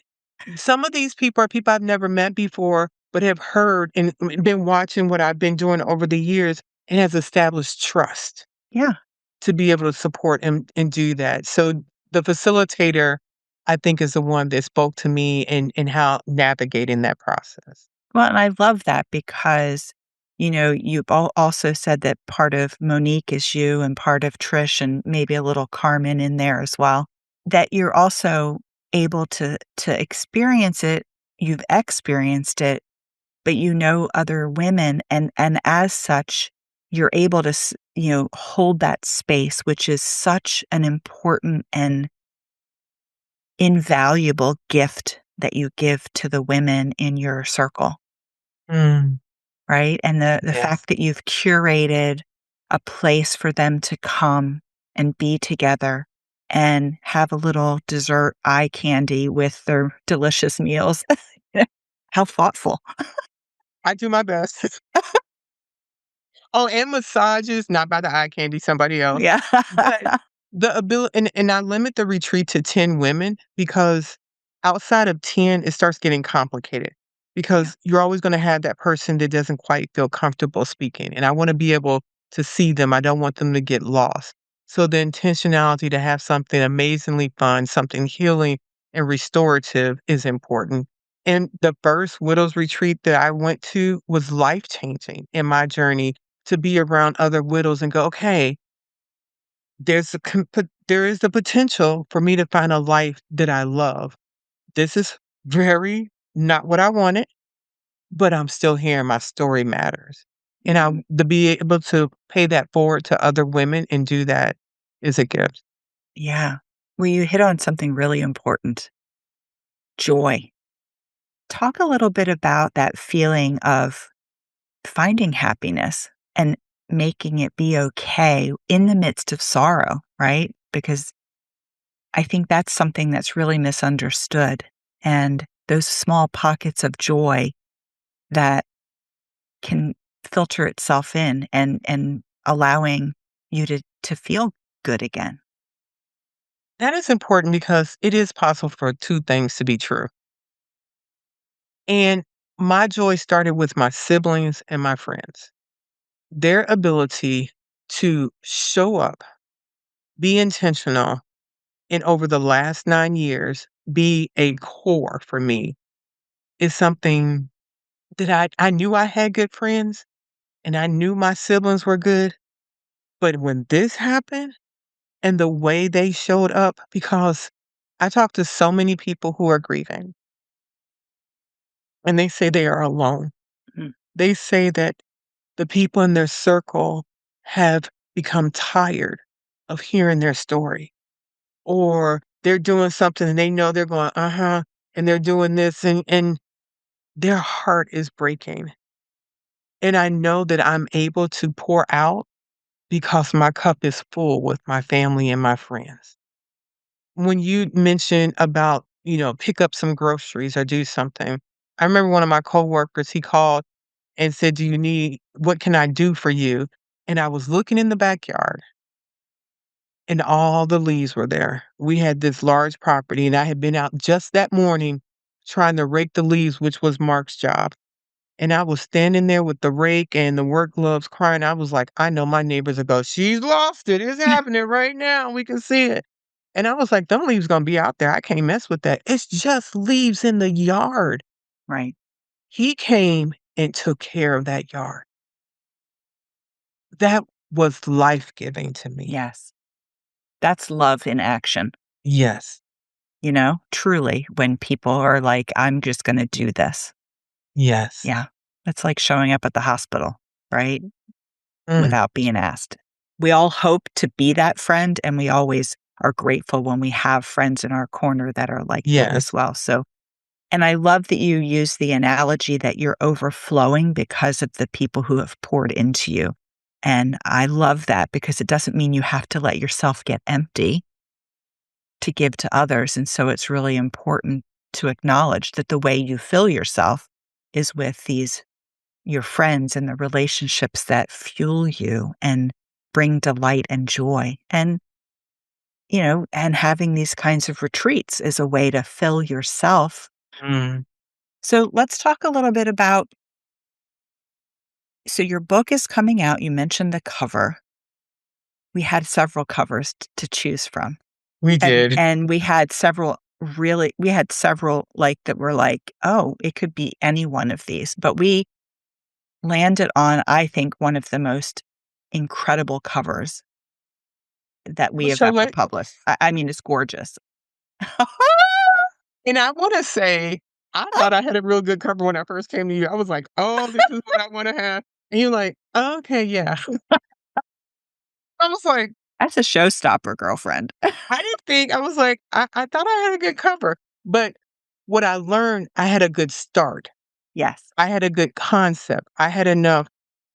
[SPEAKER 2] some of these people are people I've never met before, but have heard and been watching what I've been doing over the years and has established trust
[SPEAKER 3] Yeah.
[SPEAKER 2] to be able to support and do that. So the facilitator, I think, is the one that spoke to me and how navigating that process.
[SPEAKER 3] Well, and I love that because, you've also said that part of Monique is you and part of Trish and maybe a little Carmen in there as well, that you're also able to experience it. You've experienced it, but you know other women and as such, you're able to, hold that space, which is such an important and invaluable gift that you give to the women in your circle.
[SPEAKER 2] Mm,
[SPEAKER 3] Right? And the
[SPEAKER 2] yes.
[SPEAKER 3] fact that you've curated a place for them to come and be together and have a little dessert eye candy with their delicious meals. How thoughtful.
[SPEAKER 2] I do my best. Oh, and massages, not by the eye candy, somebody else.
[SPEAKER 3] Yeah.
[SPEAKER 2] But the ability and I limit the retreat to 10 women because outside of 10, it starts getting complicated
[SPEAKER 3] Yeah.
[SPEAKER 2] because you're always gonna have that person that doesn't quite feel comfortable speaking, and I wanna be able to see them, I don't want them to get lost. So the intentionality to have something amazingly fun, something healing and restorative is important. And the first widows retreat that I went to was life-changing in my journey to be around other widows and go, "Okay, there is the potential for me to find a life that I love. This is very not what I wanted, but I'm still here and my story matters." And
[SPEAKER 3] Mhm.
[SPEAKER 2] to be able to pay that forward to other women and do that is a gift.
[SPEAKER 3] Yeah. Well, you hit on something really important, joy. Talk a little bit about that feeling of finding happiness and making it be okay in the midst of sorrow, right? Because I think that's something that's really misunderstood. And those small pockets of joy that can filter itself in and allowing you to feel good again.
[SPEAKER 2] That is important because it is possible for two things to be true. And my joy started with my siblings and my friends. Their ability to show up, be intentional, and over the last 9 years, be a core for me is something that I knew I had good friends, and I knew my siblings were good, but when this happened and the way they showed up because I talk to so many people who are grieving, and they say they are alone.
[SPEAKER 3] Mm.
[SPEAKER 2] They say that the people in their circle have become tired of hearing their story, or they're doing something and they know they're going, "Uh-huh," and they're doing this and their heart is breaking. And I know that I'm able to pour out because my cup is full with my family and my friends. When you mentioned about, pick up some groceries or do something, I remember one of my coworkers, he called and said, "Do you need what can I do for you?" And I was looking in the backyard and all the leaves were there. We had this large property and I had been out just that morning trying to rake the leaves, which was Mark's job. And I was standing there with the rake and the work gloves crying. I was like, I know my neighbors will go, "She's lost it. It's happening right now. We can see it." And I was like, them leaves gonna be out there. I can't mess with that. It's just leaves in the yard.
[SPEAKER 3] Right.
[SPEAKER 2] He came and took care of that yard. That was life-giving to me.
[SPEAKER 3] Yes. That's love in action,
[SPEAKER 2] Yes.
[SPEAKER 3] truly, when people are like, I'm just going to do this.
[SPEAKER 2] Yes.
[SPEAKER 3] Yeah. It's like showing up at the hospital, right?
[SPEAKER 2] Mm,
[SPEAKER 3] Without being asked. We all hope to be that friend, and we always are grateful when we have friends in our corner that are like that as
[SPEAKER 2] yes.
[SPEAKER 3] well. So, and I love that you use the analogy that you're overflowing because of the people who have poured into you. And I love that because it doesn't mean you have to let yourself get empty to give to others. And so it's really important to acknowledge that the way you fill yourself is with these your friends and the relationships that fuel you and bring delight and joy. And, and having these kinds of retreats is a way to fill yourself.
[SPEAKER 2] Mm.
[SPEAKER 3] So let's talk a little bit about, so your book is coming out. You mentioned the cover. We had several covers to choose from.
[SPEAKER 2] We
[SPEAKER 3] And
[SPEAKER 2] did.
[SPEAKER 3] and we had several, like, that were like, "Oh, it could be any one of these." But we landed on, I think, one of the most incredible covers that we
[SPEAKER 2] What's
[SPEAKER 3] have
[SPEAKER 2] your
[SPEAKER 3] ever
[SPEAKER 2] la
[SPEAKER 3] published. I mean, it's gorgeous.
[SPEAKER 2] And I wanna say, I thought I had a real good cover when I first came to you. I was like, "Oh, this is what I wanna have." And you're like, "Okay, yeah." I was like,
[SPEAKER 3] That's a showstopper, girlfriend.
[SPEAKER 2] I didn't think I was like, I thought I had a good cover, but what I learned, I had a good start.
[SPEAKER 3] Yes.
[SPEAKER 2] I had a good concept. I had enough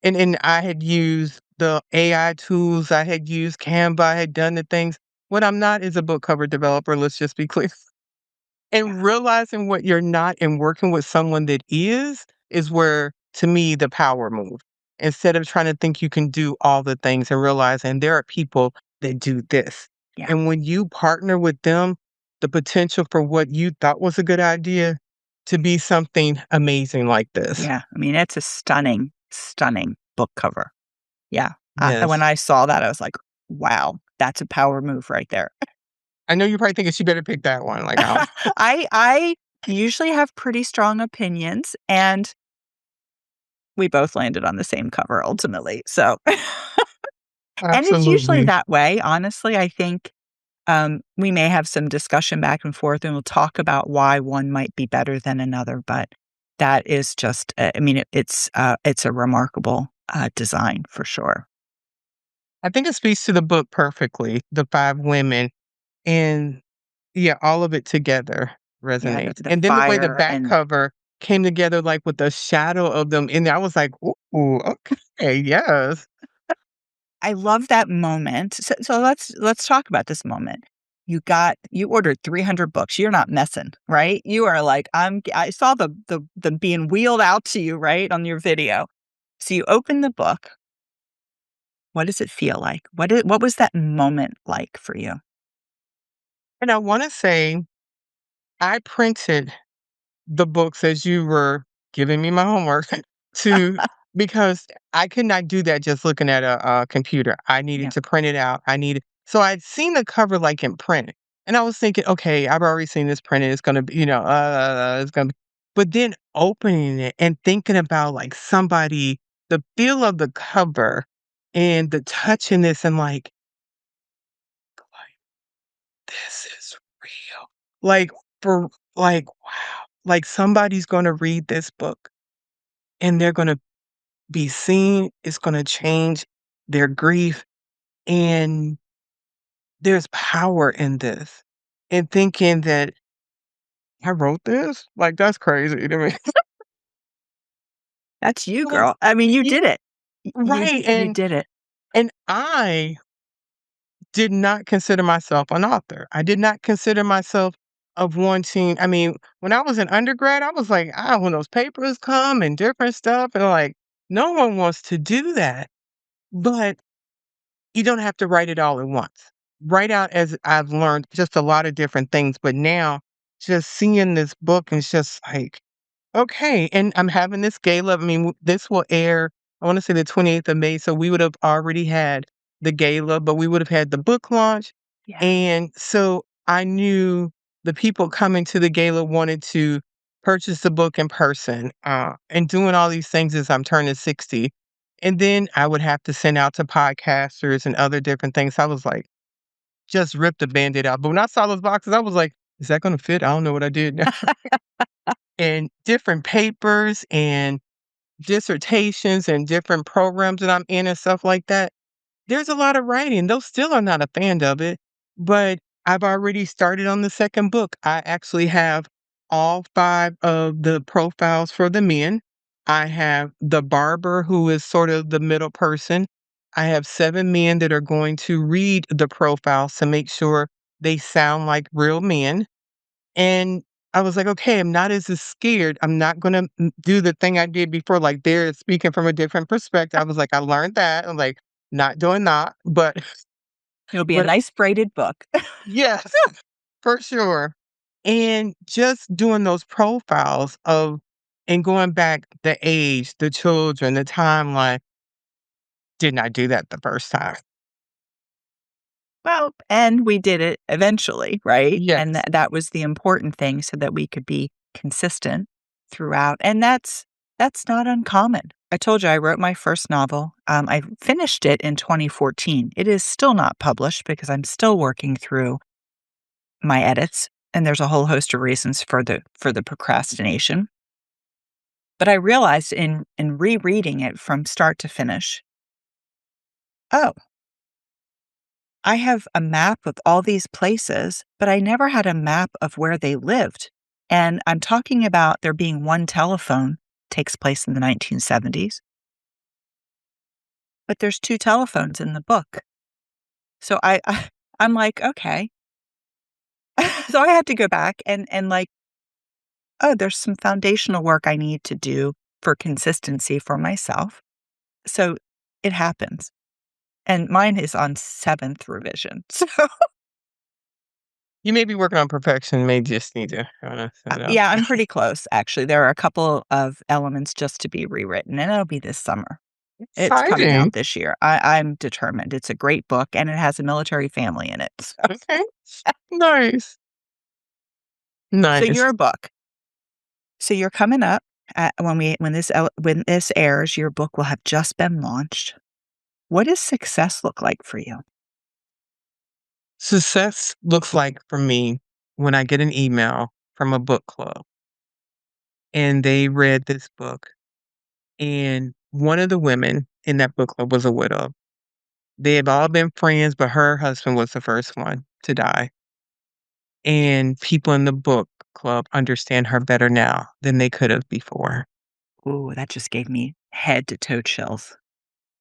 [SPEAKER 2] and I had used the AI tools, I had used Canva, I had done the things. What I'm not is a book cover developer, let's just be clear.
[SPEAKER 3] Yeah.
[SPEAKER 2] And realizing what you're not and working with someone that is where, to me, the power move. Instead of trying to think you can do all the things and realizing there are people that do this.
[SPEAKER 3] Yeah.
[SPEAKER 2] And when you partner with them, the potential for what you thought was a good idea to be something amazing like this.
[SPEAKER 3] Yeah. I mean, it's a stunning, stunning book cover. Yeah. When
[SPEAKER 2] Yes.
[SPEAKER 3] I saw that, I was like, "Wow, that's a power move right there."
[SPEAKER 2] I know you're probably thinking she better pick that one. Like, I
[SPEAKER 3] I usually have pretty strong opinions, and we both landed on the same cover ultimately. So, and it's usually
[SPEAKER 2] absolutely.
[SPEAKER 3] that way. Honestly, I think we may have some discussion back and forth, and we'll talk about why one might be better than another. But that is just, I mean, it's a remarkable design for sure.
[SPEAKER 2] I think it speaks to the book perfectly, the 5 women, and yeah, all of it together
[SPEAKER 3] Yeah,
[SPEAKER 2] resonates.
[SPEAKER 3] the
[SPEAKER 2] And then the way the
[SPEAKER 3] fire
[SPEAKER 2] back
[SPEAKER 3] and
[SPEAKER 2] cover came together, like, with the shadow of them in there, I was like, "Ooh, okay, yes."
[SPEAKER 3] I love that moment. So let's talk about this moment. You ordered 300 books. You're not messing, right? You are like, I saw the being wheeled out to you, right, on your video. So you open the book. What does it feel like? What was that moment like for you?
[SPEAKER 2] And I wanna say I printed the books as you were giving me my homework to because I could not do that just looking at a computer. I needed
[SPEAKER 3] Yeah.
[SPEAKER 2] to print it out. So I'd seen the cover like in print, and I was thinking, okay, I've already seen this printed. It's gonna be, it's gonna be. But then opening it and thinking about like somebody, the feel of the cover and the touch in this, and like this is real. Like for like wow, like somebody's gonna read this book and they're gonna be seen, it's gonna change their grief, and there's power in this. And thinking that I wrote this? Like, that's crazy to me.
[SPEAKER 3] That's you,
[SPEAKER 2] Well,
[SPEAKER 3] girl. I mean, you
[SPEAKER 2] y
[SPEAKER 3] did it.
[SPEAKER 2] right,
[SPEAKER 3] You did it.
[SPEAKER 2] and I did not consider myself an author. I did not consider myself of wanting I mean, when I was in undergrad, I was like, when those papers come and different stuff, and like, no one wants to do that. But you don't have to write it all at once. Write out as I've learned just a lot of different things, but now just seeing this book is just like, okay. And I'm having this gala. I mean, this will air, I want to say the 28th of May. So we would have already had the gala, but we would have had the book launch.
[SPEAKER 3] Yeah.
[SPEAKER 2] And so I knew the people coming to the gala wanted to purchase the book in person and doing all these things as I'm turning 60. And then I would have to send out to podcasters and other different things. I was like, just rip the band-aid out. But when I saw those boxes, I was like, is that going to fit? I don't know what I did now. And different papers and dissertations and different programs that I'm in and stuff like that. There's a lot of writing. Those still are not a fan of it, but I've already started on the second book. I actually have all 5 of the profiles for the men. I have the barber who is sort of the middle person. I have 7 men that are going to read the profiles to make sure they sound like real men. And I was like, "Okay, I'm not as scared. I'm not gonna do the thing I did before, like, they're speaking from a different perspective." I was like, "I learned that." I'm like, "Not doing that." But
[SPEAKER 3] It'll be a
[SPEAKER 2] but
[SPEAKER 3] nice braided book.
[SPEAKER 2] yes, for sure. And just doing those profiles of and going back the age, the children, the timeline, did not do that the first time.
[SPEAKER 3] Well, and we did it eventually, right? And
[SPEAKER 2] Yes.
[SPEAKER 3] that was the important thing so that we could be consistent throughout. And that's not uncommon. I told you I wrote my first novel. I finished it in 2014. It is still not published because I'm still working through my edits, and there's a whole host of reasons for the procrastination. But I realized in rereading it from start to finish, oh, I have a map of all these places, but I never had a map of where they lived. And I'm talking about there being one telephone, takes place in the 1970s, but there's two telephones in the book. So I'm like, okay. So I had to go back and like, oh, there's some foundational work I need to do for consistency for myself. So it happens. And mine is on 7th revision. So
[SPEAKER 2] You may be working on perfection, may just need to set it up.
[SPEAKER 3] yeah, I'm pretty close, actually. There are a couple of elements just to be rewritten, and it'll be this summer. It's coming
[SPEAKER 2] Exciting.
[SPEAKER 3] out this year. I'm determined. It's a great book, and it has a military family in it. So
[SPEAKER 2] Okay. Nice.
[SPEAKER 3] so
[SPEAKER 2] Nice.
[SPEAKER 3] your book. So you're coming up, when this airs, your book will have just been launched. What does success look like for you?
[SPEAKER 2] Success looks like for me when I get an email from a book club and they read this book, and one of the women in that book club was a widow. They have all been friends, but her husband was the first one to die. And people in the book club understand her better now than they could have before.
[SPEAKER 3] Ooh, that just gave me head to toe chills.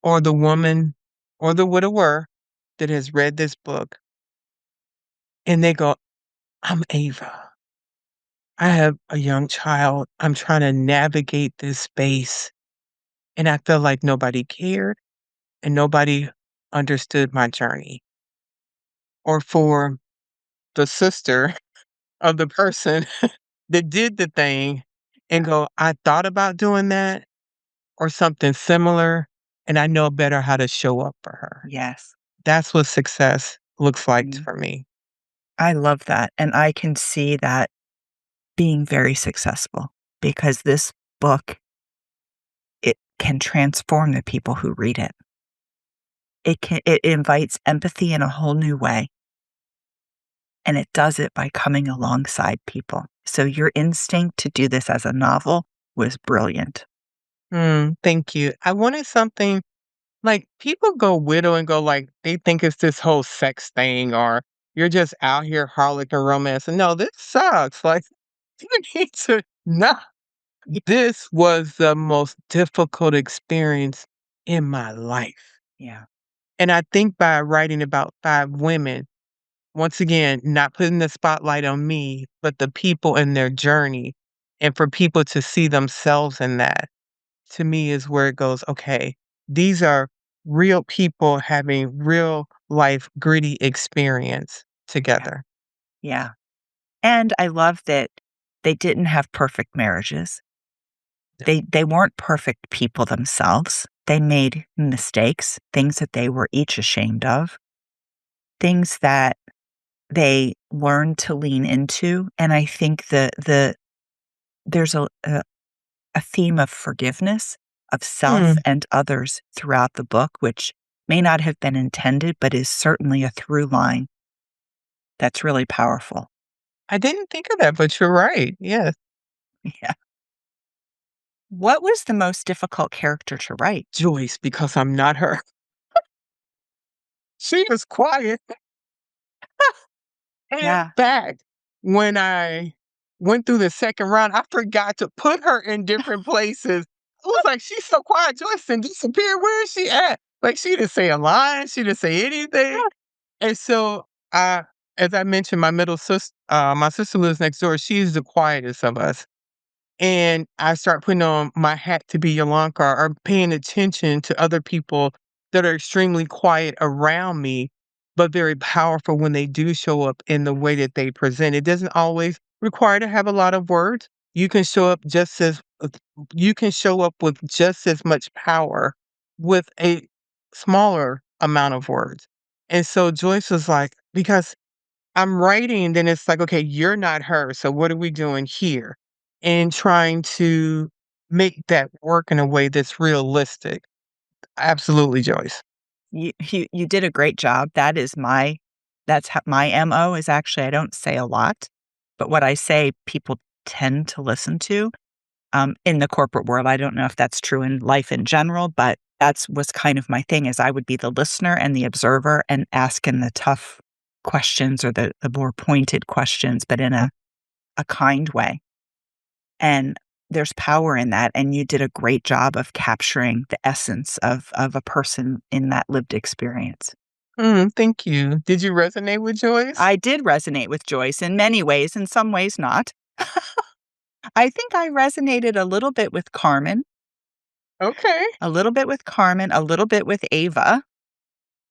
[SPEAKER 2] Or the woman or the widower that has read this book and they go, "I'm Ava. I have a young child. I'm trying to navigate this space, and I feel like nobody cared and nobody understood my journey." Or for the sister of the person that did the thing and go, "I thought about doing that or something similar, and I know better how to show up for her."
[SPEAKER 3] Yes.
[SPEAKER 2] That's what success looks like
[SPEAKER 3] Mm.
[SPEAKER 2] for me.
[SPEAKER 3] I love that, and I can see that being very successful because this book, it can transform the people who read it. It invites empathy in a whole new way, and it does it by coming alongside people. So your instinct to do this as a novel was brilliant.
[SPEAKER 2] Thank you. I wanted something like people go widow and go like they think it's this whole sex thing or you're just out here harlot and romance. And no, this sucks. Like you need to nah. This was the most difficult experience in my life.
[SPEAKER 3] Yeah.
[SPEAKER 2] And I think by writing about 5 women, once again, not putting the spotlight on me, but the people and their journey, and for people to see themselves in that, to me is where it goes, okay, these are real people having real life gritty experience
[SPEAKER 3] Yeah.
[SPEAKER 2] together.
[SPEAKER 3] Yeah. And I love that they didn't have perfect marriages. They weren't perfect people themselves. They made mistakes, things that they were each ashamed of, things that they learned to lean into. And I think there's a theme of forgiveness of self
[SPEAKER 2] Hmm,
[SPEAKER 3] and others throughout the book, which may not have been intended, but is certainly a through line that's really powerful.
[SPEAKER 2] I didn't think of that, but you're right. Yes.
[SPEAKER 3] Yeah. What was the most difficult character to write?
[SPEAKER 2] Joyce, because I'm not her. She was quiet. And in
[SPEAKER 3] Yeah.
[SPEAKER 2] fact, when I went through the second round, I forgot to put her in different places. I was like, she's so quiet. Joyce didn't disappear. Where is she at? Like, she didn't say a line. She didn't say anything. And so, as I mentioned, my middle sister, my sister lives next door. She's the quietest of us. And I start putting on my hat to be Yolanda or paying attention to other people that are extremely quiet around me, but very powerful when they do show up in the way that they present. It doesn't always require to have a lot of words. You can show up just as you can show up with just as much power with a smaller amount of words. And so Joyce was like, because I'm writing, then it's like, okay, you're not her. So what are we doing here? And trying to make that work in a way that's realistic. Absolutely, Joyce.
[SPEAKER 3] You did a great job. That's how my MO is. Actually, I don't say a lot, but what I say, people tend to listen to. In the corporate world, I don't know if that's true in life in general, but that's was kind of my thing is I would be the listener and the observer and asking the tough questions or the more pointed questions, but in a kind way. And there's power in that, and you did a great job of capturing the essence of a person in that lived experience.
[SPEAKER 2] Thank you. Did you resonate with Joyce?
[SPEAKER 3] I did resonate with Joyce in many ways, in some ways not. I think I resonated a little bit with Carmen,
[SPEAKER 2] Okay.
[SPEAKER 3] a little bit with Carmen, a little bit with Ava,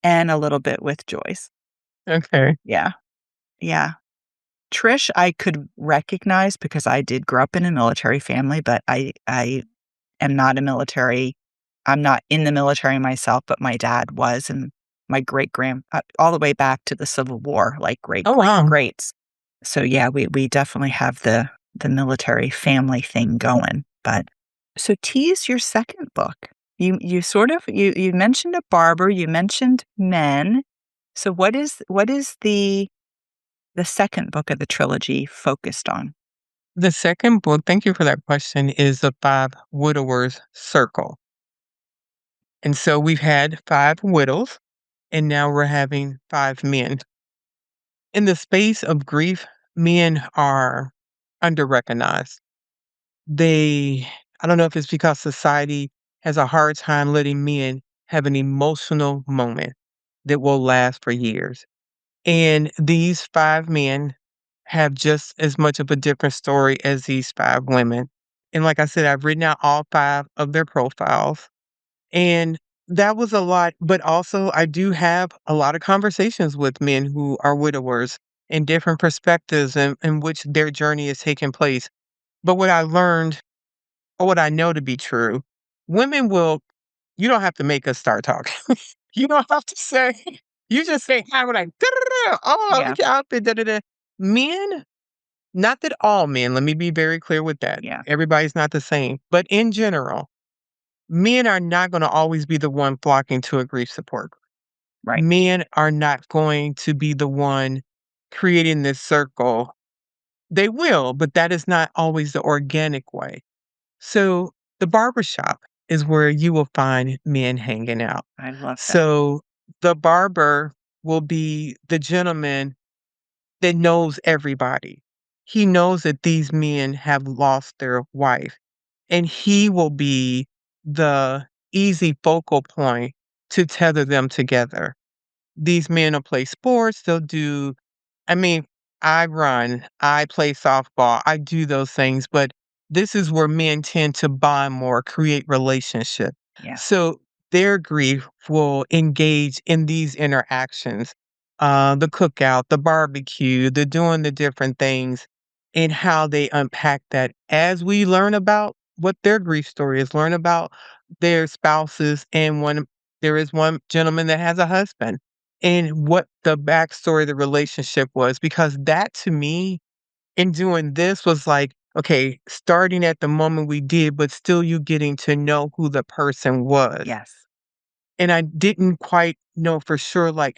[SPEAKER 3] and a little bit with Joyce.
[SPEAKER 2] Okay.
[SPEAKER 3] Yeah, yeah. Trish, I could recognize because I did grow up in a military family, but I am not a military I'm not in the military myself, but my dad was, and my great-grand all the way back to the Civil War, like
[SPEAKER 2] Oh, wow.
[SPEAKER 3] greats. So, yeah, we definitely have the military family thing going, but so tease your second book. You sort of you mentioned a barber, you mentioned men. So what is the second book of the trilogy focused on?
[SPEAKER 2] The second book, thank you for that question, is The Five Widowers Circle. And so we've had five widows, and now we're having five men. In the space of grief, men are under-recognized. They I don't know if it's because society has a hard time letting men have an emotional moment that will last for years. And these five men have just as much of a different story as these five women. And like I said, I've written out all five of their profiles. And that was a lot, but also I do have a lot of conversations with men who are widowers and different perspectives in which their journey is taking place. But what I learned, or what I know to be true, women will, you don't have to make us start talking. You don't have to say, you just say, "Hi," we're like, "Da-da-da, oh, I
[SPEAKER 3] Yeah,
[SPEAKER 2] like your outfit, da-da-da." Men, not that all men, let me be very clear with that.
[SPEAKER 3] yeah,
[SPEAKER 2] Everybody's not the same. But in general, men are not going to always be the one flocking to a grief support group.
[SPEAKER 3] right.
[SPEAKER 2] Men are not going to be the one creating this circle. They will, but that is not always the organic way. So the barbershop is where you will find men hanging out.
[SPEAKER 3] I love that.
[SPEAKER 2] So the barber will be the gentleman that knows everybody. He knows that these men have lost their wife, and he will be the easy focal point to tether them together. These men will play sports, they'll do I mean, I run, I play softball, I do those things, but this is where men tend to bond more, create relationship.
[SPEAKER 3] Yeah,
[SPEAKER 2] So their grief will engage in these interactions, the cookout, the barbecue, the doing the different things, and how they unpack that as we learn about what their grief story is, learn about their spouses, and there is one gentleman that has a husband and what the backstory of the relationship was, because that to me, in doing this was like, okay, starting at the moment we did, but still you getting to know who the person was.
[SPEAKER 3] yes.
[SPEAKER 2] And I didn't quite know for sure, like,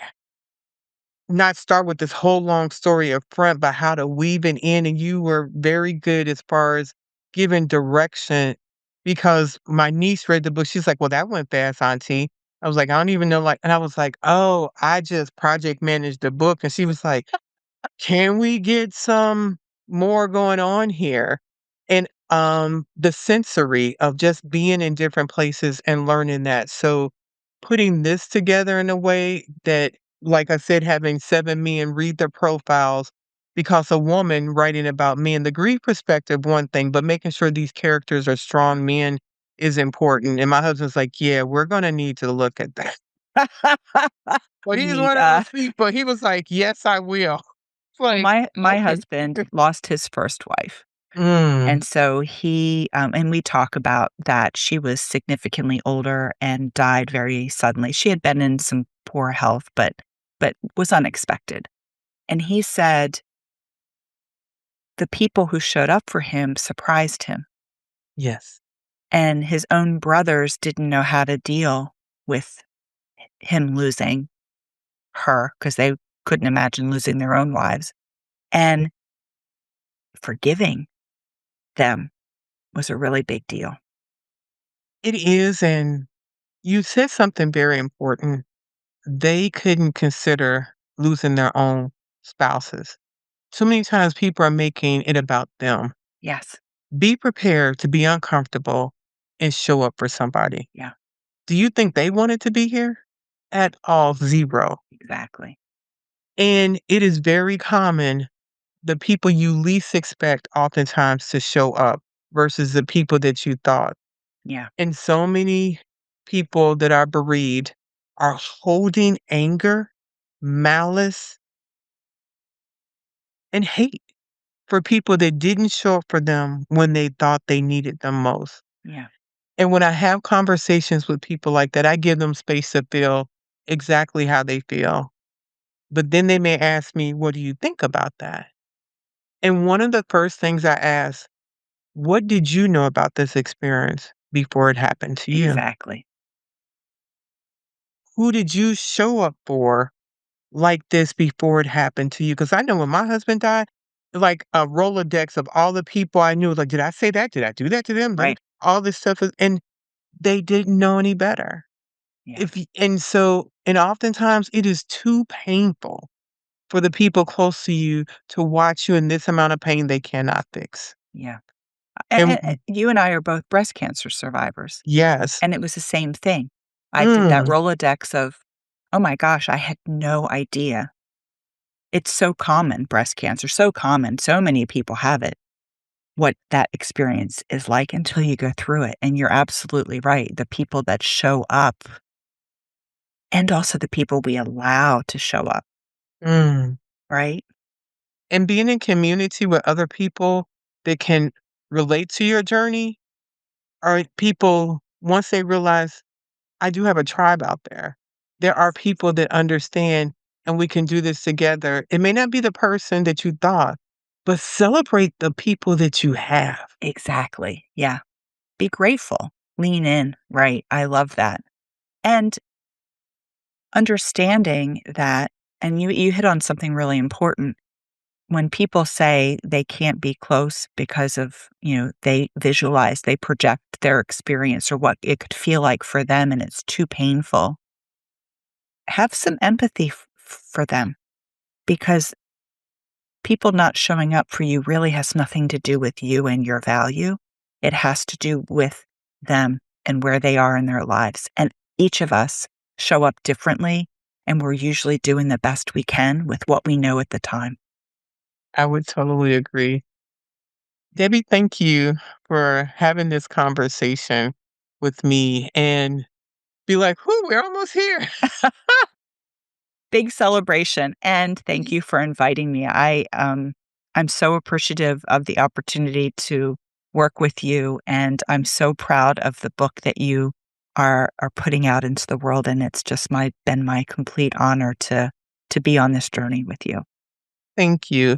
[SPEAKER 2] not start with this whole long story up front, but how to weave it in. And you were very good as far as giving direction because my niece read the book. She's like, well, that went fast, Auntie. I was like, I don't even know. Like, and I was like, oh, I just project managed the book. And she was like, can we get some more going on here? And the sensory of just being in different places and learning that. So putting this together in a way that, like I said, having 7 men read their profiles because a woman writing about men, the grief perspective, one thing, but making sure these characters are strong men is important. And my husband's like, yeah, we're going to need to look at that. Well, he's one of
[SPEAKER 3] Yeah.
[SPEAKER 2] those people. He was like, yes, I will. It's
[SPEAKER 3] Well,
[SPEAKER 2] like,
[SPEAKER 3] my
[SPEAKER 2] okay.
[SPEAKER 3] husband lost his first wife,
[SPEAKER 2] Mm,
[SPEAKER 3] and so he, and we talk about that. She was significantly older and died very suddenly. She had been in some poor health, but was unexpected. And he said the people who showed up for him surprised him,
[SPEAKER 2] yes.
[SPEAKER 3] and his own brothers didn't know how to deal with him losing her because they couldn't imagine losing their own wives. And forgiving them was a really big deal.
[SPEAKER 2] It is. And you said something very important. They couldn't consider losing their own spouses. Too many times people are making it about them.
[SPEAKER 3] Yes.
[SPEAKER 2] Be prepared to be uncomfortable and show up for somebody.
[SPEAKER 3] Yeah,
[SPEAKER 2] Do you think they wanted to be here? At all, zero.
[SPEAKER 3] exactly.
[SPEAKER 2] And it is very common, the people you least expect oftentimes to show up versus the people that you thought.
[SPEAKER 3] Yeah,
[SPEAKER 2] And so many people that are bereaved are holding anger, malice, and hate for people that didn't show up for them when they thought they needed them most.
[SPEAKER 3] yeah,
[SPEAKER 2] And when I have conversations with people like that, I give them space to feel exactly how they feel. But then they may ask me, what do you think about that? And one of the first things I ask, what did you know about this experience before it happened to you?
[SPEAKER 3] exactly.
[SPEAKER 2] Who did you show up for like this before it happened to you? Because I know when my husband died, like a Rolodex of all the people I knew, like, did I say that? Did I do that to them?
[SPEAKER 3] Right.
[SPEAKER 2] All this stuff and they didn't know any better.
[SPEAKER 3] Yeah,
[SPEAKER 2] And oftentimes it is too painful for the people close to you to watch you in this amount of pain they cannot fix.
[SPEAKER 3] yeah. And
[SPEAKER 2] And
[SPEAKER 3] you and I are both breast cancer survivors,
[SPEAKER 2] yes.
[SPEAKER 3] and it was the same thing. I did that
[SPEAKER 2] Mm,
[SPEAKER 3] Rolodex of, oh my gosh, I had no idea. It's so common, breast cancer, so common. So many people have it. What that experience is like until you go through it. And you're absolutely right. The people that show up, and also the people we allow to show up,
[SPEAKER 2] mm.
[SPEAKER 3] right?
[SPEAKER 2] And being in community with other people that can relate to your journey are people, once they realize I do have a tribe out there. There are people that understand and we can do this together. It may not be the person that you thought, but celebrate the people that you have.
[SPEAKER 3] Exactly. Yeah. Be grateful. Lean in. Right. I love that. And understanding that, and you hit on something really important. When people say they can't be close because of, they visualize, they project their experience or what it could feel like for them and it's too painful, have some empathy for them because people not showing up for you really has nothing to do with you and your value. It has to do with them and where they are in their lives. And each of us show up differently, and we're usually doing the best we can with what we know at the time.
[SPEAKER 2] I would totally agree. Debbie, thank you for having this conversation with me and be like, whoo, we're almost here.
[SPEAKER 3] Big celebration, and thank you for inviting me. I'm so appreciative of the opportunity to work with you, and I'm so proud of the book that you are putting out into the world, and it's just been my complete honor to be on this journey with you.
[SPEAKER 2] Thank you.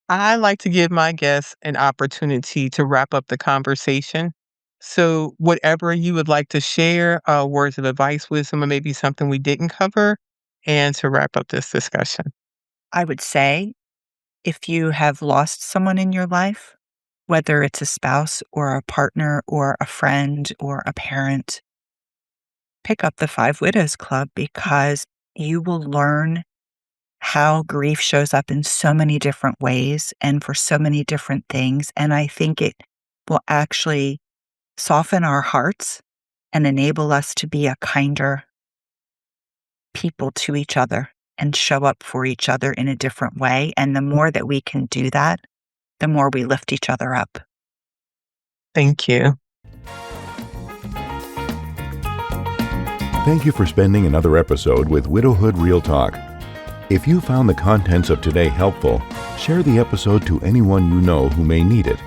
[SPEAKER 2] I like to give my guests an opportunity to wrap up the conversation. So, whatever you would like to share, words of advice, wisdom, or maybe something we didn't cover, and to wrap up this discussion.
[SPEAKER 3] I would say if you have lost someone in your life, whether it's a spouse or a partner or a friend or a parent, pick up the Five Widows Club because you will learn how grief shows up in so many different ways and for so many different things. And I think it will actually soften our hearts and enable us to be a kinder people to each other. and show up for each other in a different way. And the more that we can do that, the more we lift each other up.
[SPEAKER 2] Thank you.
[SPEAKER 1] Thank you for spending another episode with Widowhood Real Talk. If you found the contents of today helpful, share the episode to anyone you know who may need it.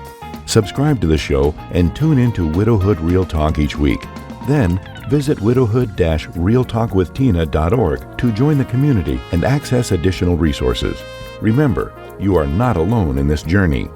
[SPEAKER 1] Subscribe to the show and tune in to Widowhood Real Talk each week. Then, visit widowhood-realtalkwithtina.org to join the community and access additional resources. Remember, you are not alone in this journey.